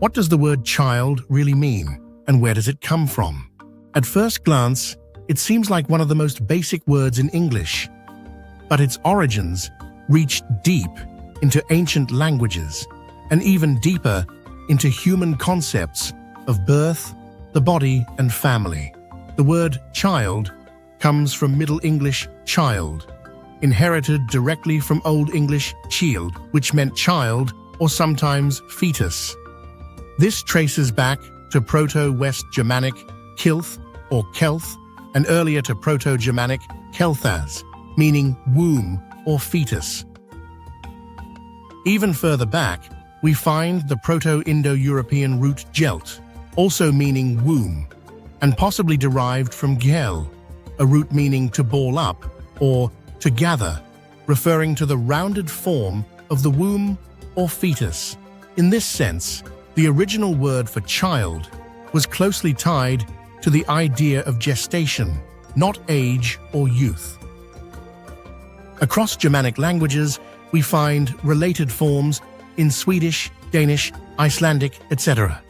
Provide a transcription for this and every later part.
What does the word child really mean, and where does it come from? At first glance, it seems like one of the most basic words in English, but its origins reached deep into ancient languages and even deeper into human concepts of birth, the body, and family. The word child comes from Middle English child, inherited directly from Old English child, which meant child or sometimes fetus. This traces back to Proto-West Germanic kilth or kelth, and earlier to Proto-Germanic kelthas, meaning womb or fetus. Even further back, we find the Proto-Indo-European root gelt, also meaning womb, and possibly derived from gel, a root meaning to ball up or to gather, referring to the rounded form of the womb or fetus. In this sense, the original word for child was closely tied to the idea of gestation, not age or youth. Across Germanic languages, we find related forms in Swedish, Danish, Icelandic, etc.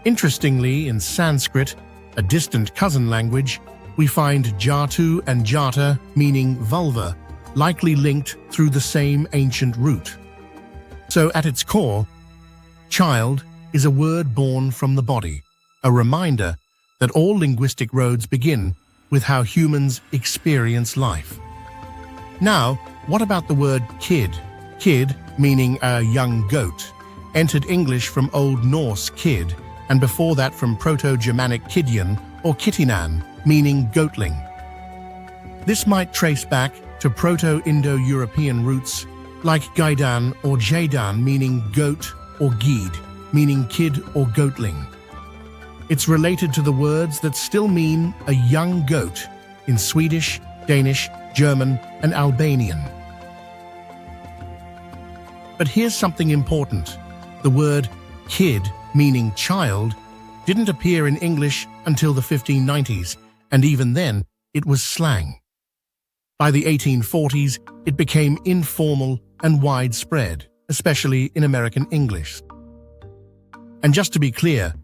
Interestingly, in Sanskrit, a distant cousin language, we find jatu and jata, meaning vulva, likely linked through the same ancient root. So at its core, child is a word born from the body, a reminder that all linguistic roads begin with how humans experience life. Now, what about the word kid? Kid, meaning a young goat, entered English from Old Norse kid, and before that from Proto-Germanic kidjan or kittinan, meaning goatling. This might trace back to Proto-Indo-European roots like gaidan or jaydan, meaning goat, or gid, meaning kid or goatling. It's related to the words that still mean a young goat in Swedish, Danish, German, and Albanian. But here's something important. The word kid, meaning child, didn't appear in English until the 1590s, and even then, it was slang. By the 1840s, it became informal and widespread, especially in American English. And just to be clear,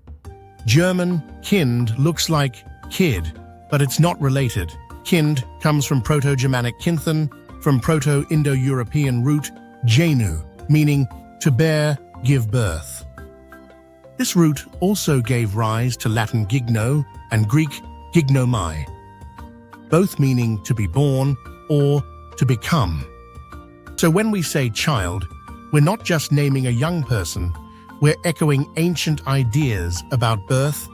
German kind looks like kid, but it's not related. Kind comes from Proto-Germanic kinthen, from Proto-Indo-European root genu, meaning to bear, give birth. This root also gave rise to Latin gigno and Greek gignomai, both meaning to be born or to become. So when we say child, we're not just naming a young person, we're echoing ancient ideas about birth,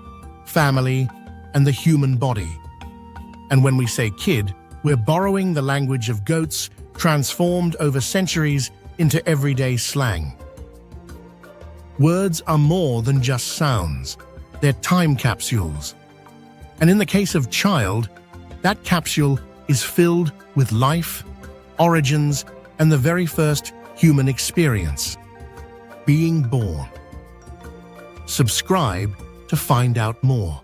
family, and the human body. And when we say kid, we're borrowing the language of goats transformed over centuries into everyday slang. Words are more than just sounds. They're time capsules. And in the case of child, that capsule is filled with life, origins, and the very first human experience, being born. Subscribe to find out more.